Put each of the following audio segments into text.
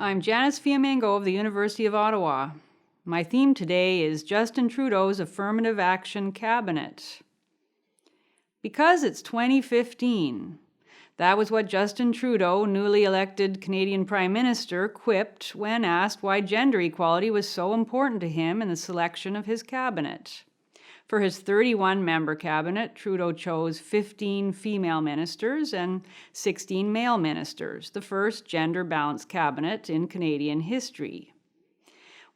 I'm Janice Fiamengo of the University of Ottawa. My theme today is Justin Trudeau's Affirmative Action Cabinet. Because it's 2015, that was what Justin Trudeau, newly elected Canadian Prime Minister, quipped when asked why gender equality was so important to him in the selection of his cabinet. For his 31-member cabinet, Trudeau chose 15 female ministers and 16 male ministers, the first gender-balanced cabinet in Canadian history.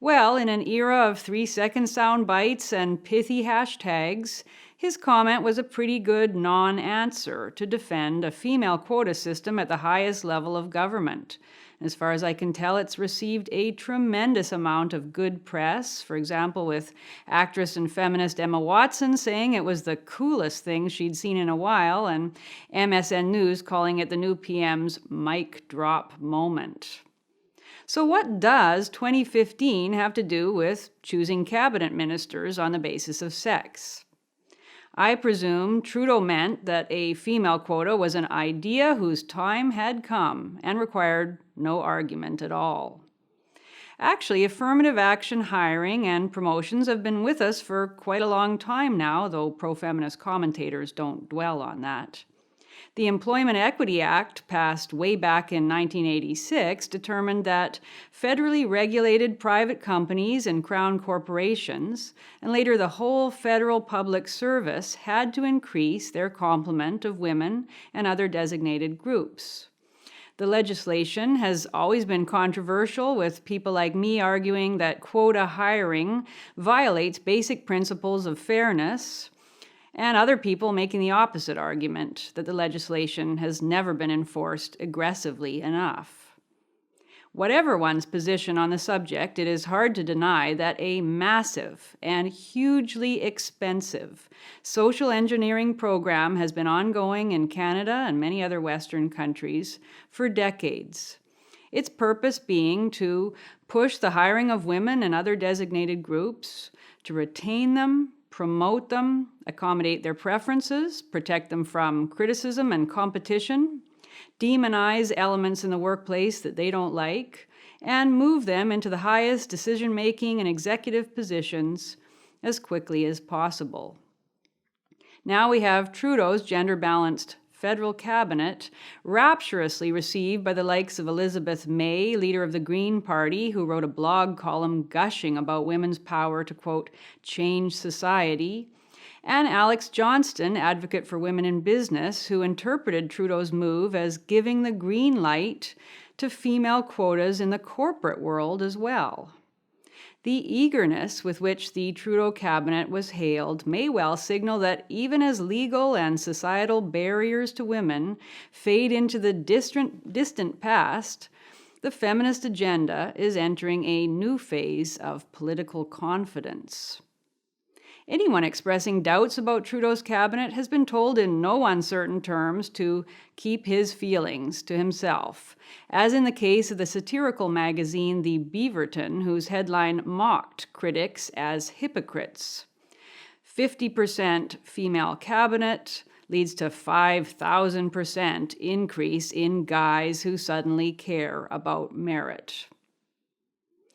Well, in an era of 3-second sound bites and pithy hashtags, his comment was a pretty good non-answer to defend a female quota system at the highest level of government. As far as I can tell, it's received a tremendous amount of good press, for example, with actress and feminist Emma Watson saying it was the coolest thing she'd seen in a while, and MSN News calling it the new PM's mic drop moment. So what does 2015 have to do with choosing cabinet ministers on the basis of sex? I presume Trudeau meant that a female quota was an idea whose time had come and required no argument at all. Actually, affirmative action hiring and promotions have been with us for quite a long time now, though pro-feminist commentators don't dwell on that. The Employment Equity Act, passed way back in 1986, determined that federally regulated private companies and crown corporations, and later the whole federal public service, had to increase their complement of women and other designated groups. The legislation has always been controversial, with people like me arguing that quota hiring violates basic principles of fairness, and other people making the opposite argument, that the legislation has never been enforced aggressively enough. Whatever one's position on the subject, it is hard to deny that a massive and hugely expensive social engineering program has been ongoing in Canada and many other Western countries for decades. Its purpose being to push the hiring of women and other designated groups, to retain them, promote them, accommodate their preferences, protect them from criticism and competition, demonize elements in the workplace that they don't like, and move them into the highest decision-making and executive positions as quickly as possible. Now we have Trudeau's gender-balanced federal cabinet, rapturously received by the likes of Elizabeth May, leader of the Green Party, who wrote a blog column gushing about women's power to, quote, change society, and Alex Johnston, advocate for women in business, who interpreted Trudeau's move as giving the green light to female quotas in the corporate world as well. The eagerness with which the Trudeau cabinet was hailed may well signal that even as legal and societal barriers to women fade into the distant past, the feminist agenda is entering a new phase of political confidence. Anyone expressing doubts about Trudeau's cabinet has been told in no uncertain terms to keep his feelings to himself, as in the case of the satirical magazine The Beaverton, whose headline mocked critics as hypocrites. 50% female cabinet leads to 5,000% increase in guys who suddenly care about merit.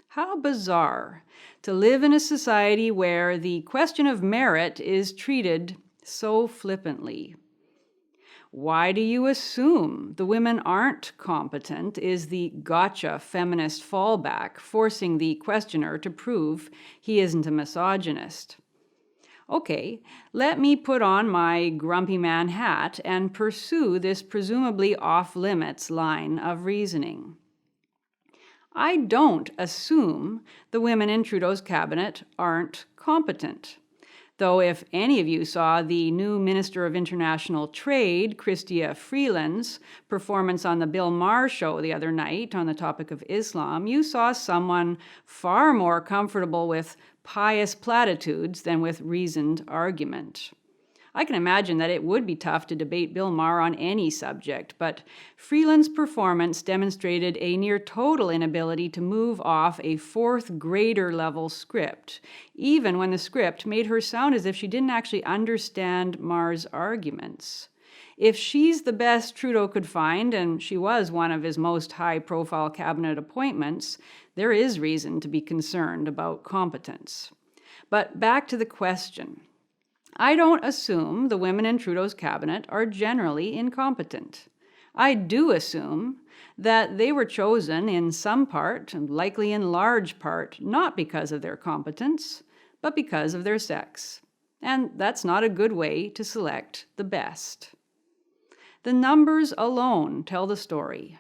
How bizarre to live in a society where the question of merit is treated so flippantly. Why do you assume the women aren't competent is the gotcha feminist fallback, forcing the questioner to prove he isn't a misogynist. Okay, let me put on my grumpy man hat and pursue this presumably off-limits line of reasoning. I don't assume the women in Trudeau's cabinet aren't competent. Though if any of you saw the new Minister of International Trade, Chrystia Freeland's performance on the Bill Maher show the other night on the topic of Islam, you saw someone far more comfortable with pious platitudes than with reasoned argument. I can imagine that it would be tough to debate Bill Maher on any subject, but Freeland's performance demonstrated a near total inability to move off a fourth grader level script, even when the script made her sound as if she didn't actually understand Maher's arguments. If she's the best Trudeau could find, and she was one of his most high-profile cabinet appointments, there is reason to be concerned about competence. But back to the question. I don't assume the women in Trudeau's cabinet are generally incompetent. I do assume that they were chosen in some part, and likely in large part, not because of their competence, but because of their sex. And that's not a good way to select the best. The numbers alone tell the story.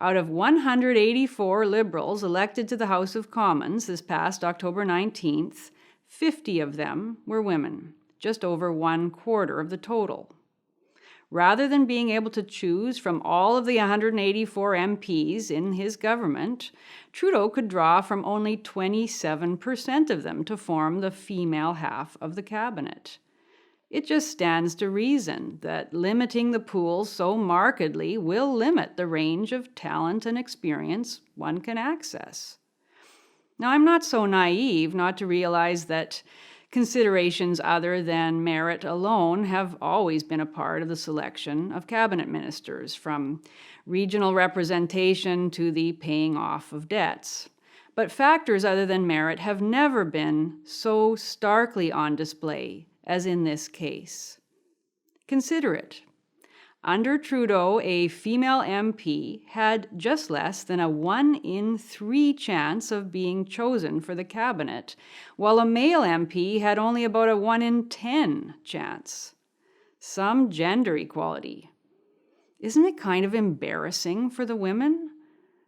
Out of 184 Liberals elected to the House of Commons this past October 19th, 50 of them were women, just over 1/4 of the total. Rather than being able to choose from all of the 184 MPs in his government, Trudeau could draw from only 27% of them to form the female half of the cabinet. It just stands to reason that limiting the pool so markedly will limit the range of talent and experience one can access. Now, I'm not so naive not to realize that considerations other than merit alone have always been a part of the selection of cabinet ministers, from regional representation to the paying off of debts. But factors other than merit have never been so starkly on display as in this case. Consider it. Under Trudeau, a female MP had just less than a 1 in 3 chance of being chosen for the cabinet, while a male MP had only about a 1 in 10 chance. Some gender equality. Isn't it kind of embarrassing for the women?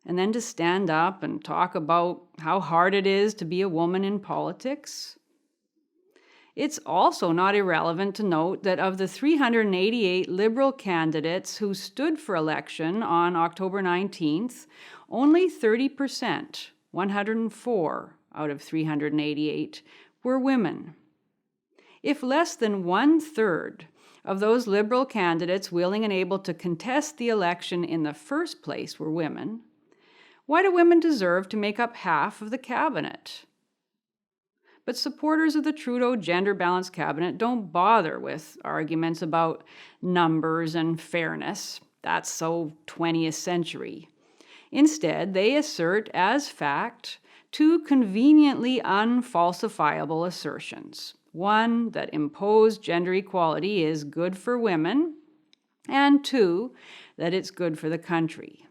And then to stand up and talk about how hard it is to be a woman in politics? It's also not irrelevant to note that of the 388 Liberal candidates who stood for election on October 19th, only 30%, 104 out of 388, were women. If less than 1/3 of those Liberal candidates willing and able to contest the election in the first place were women, why do women deserve to make up half of the cabinet? But supporters of the Trudeau gender-balanced cabinet don't bother with arguments about numbers and fairness. That's so 20th century. Instead, they assert as fact 2 conveniently unfalsifiable assertions. One, that imposed gender equality is good for women, and 2, that it's good for the country.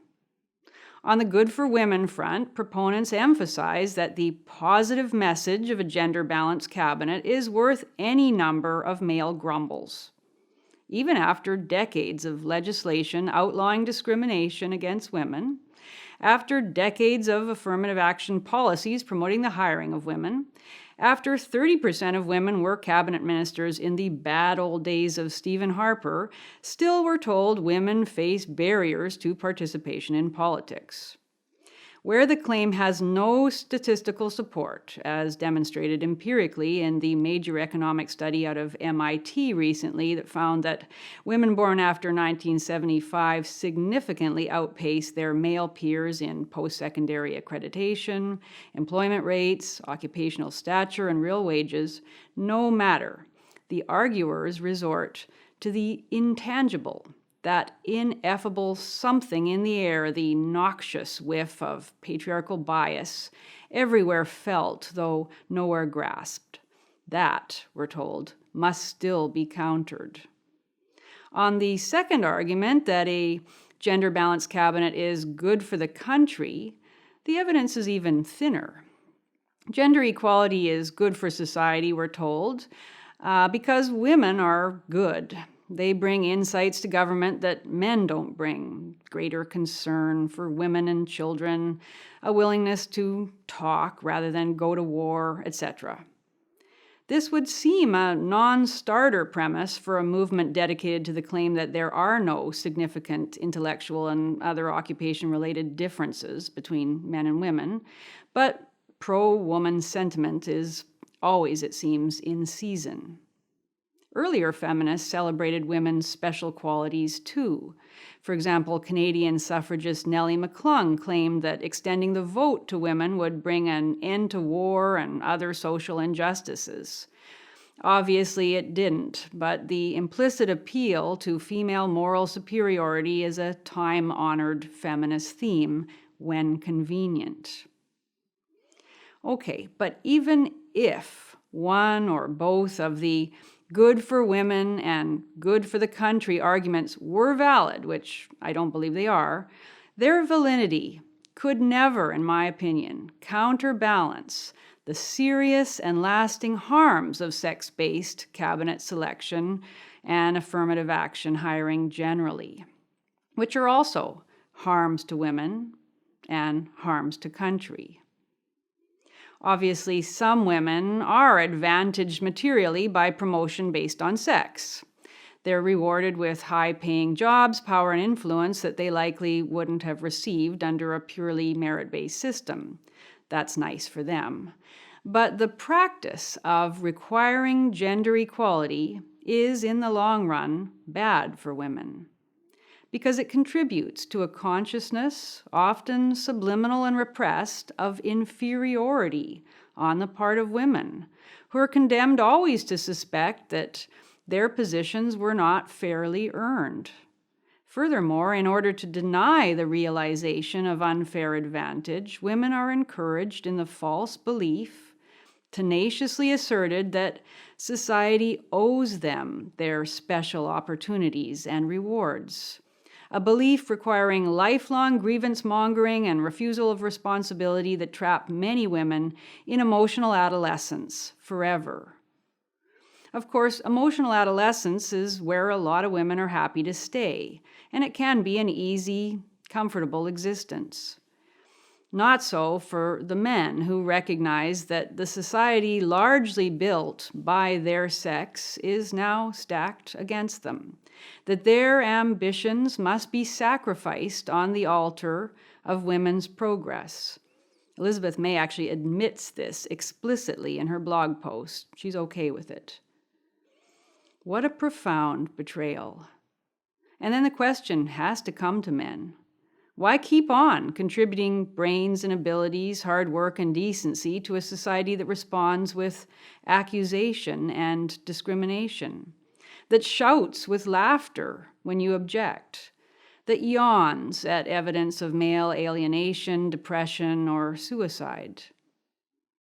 On the good for women front, proponents emphasize that the positive message of a gender-balanced cabinet is worth any number of male grumbles. Even after decades of legislation outlawing discrimination against women, after decades of affirmative action policies promoting the hiring of women, after 30% of women were cabinet ministers in the bad old days of Stephen Harper, still we're told women face barriers to participation in politics. Where the claim has no statistical support, as demonstrated empirically in the major economic study out of MIT recently that found that women born after 1975 significantly outpace their male peers in post-secondary accreditation, employment rates, occupational stature, and real wages, no matter, the arguers resort to the intangible, that ineffable something in the air, the noxious whiff of patriarchal bias, everywhere felt, though nowhere grasped. That, we're told, must still be countered. On the second argument that a gender-balanced cabinet is good for the country, the evidence is even thinner. Gender equality is good for society, we're told, because women are good. They bring insights to government that men don't bring, greater concern for women and children, a willingness to talk rather than go to war, etc. This would seem a non-starter premise for a movement dedicated to the claim that there are no significant intellectual and other occupation-related differences between men and women, but pro-woman sentiment is always, it seems, in season. Earlier feminists celebrated women's special qualities too. For example, Canadian suffragist Nellie McClung claimed that extending the vote to women would bring an end to war and other social injustices. Obviously, it didn't, but the implicit appeal to female moral superiority is a time-honored feminist theme when convenient. Okay, but even if one or both of the good for women and good for the country arguments were valid, which I don't believe they are, their validity could never, in my opinion, counterbalance the serious and lasting harms of sex-based cabinet selection and affirmative action hiring generally, which are also harms to women and harms to country. Obviously, some women are advantaged materially by promotion based on sex. They're rewarded with high-paying jobs, power, and influence that they likely wouldn't have received under a purely merit-based system. That's nice for them. But the practice of requiring gender equality is, in the long run, bad for women, because it contributes to a consciousness, often subliminal and repressed, of inferiority on the part of women, who are condemned always to suspect that their positions were not fairly earned. Furthermore, in order to deny the realization of unfair advantage, women are encouraged in the false belief, tenaciously asserted, that society owes them their special opportunities and rewards. A belief requiring lifelong grievance mongering and refusal of responsibility that trap many women in emotional adolescence forever. Of course, emotional adolescence is where a lot of women are happy to stay, and it can be an easy, comfortable existence. Not so for the men who recognize that the society largely built by their sex is now stacked against them, that their ambitions must be sacrificed on the altar of women's progress. Elizabeth May actually admits this explicitly in her blog post. She's okay with it. What a profound betrayal. And then the question has to come to men. Why keep on contributing brains and abilities, hard work and decency to a society that responds with accusation and discrimination, that shouts with laughter when you object, that yawns at evidence of male alienation, depression, or suicide?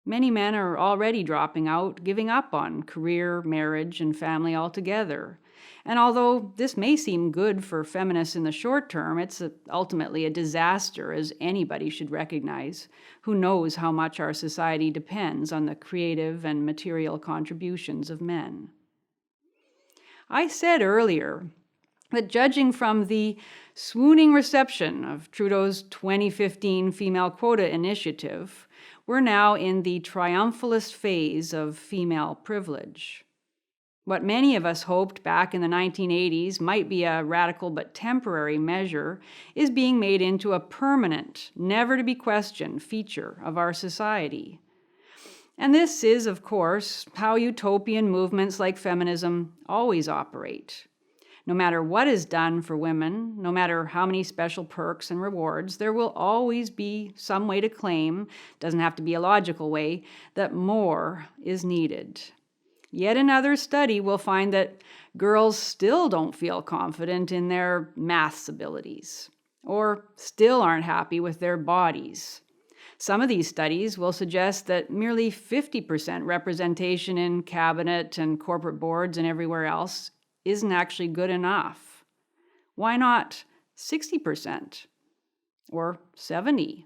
Many men are already dropping out, giving up on career, marriage, and family altogether. And although this may seem good for feminists in the short term, it's ultimately a disaster, as anybody should recognize who knows how much our society depends on the creative and material contributions of men. I said earlier that judging from the swooning reception of Trudeau's 2015 female quota initiative, we're now in the triumphalist phase of female privilege. What many of us hoped back in the 1980s might be a radical but temporary measure is being made into a permanent, never-to-be-questioned feature of our society. And this is, of course, how utopian movements like feminism always operate. No matter what is done for women, no matter how many special perks and rewards, there will always be some way to claim, doesn't have to be a logical way, that more is needed. Yet another study will find that girls still don't feel confident in their maths abilities, or still aren't happy with their bodies. Some of these studies will suggest that merely 50% representation in cabinet and corporate boards and everywhere else isn't actually good enough. Why not 60% or 70%?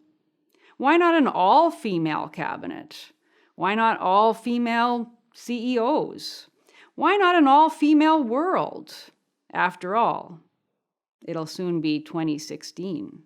Why not an all-female cabinet? Why not all-female CEOs? Why not an all-female world? After all, it'll soon be 2016.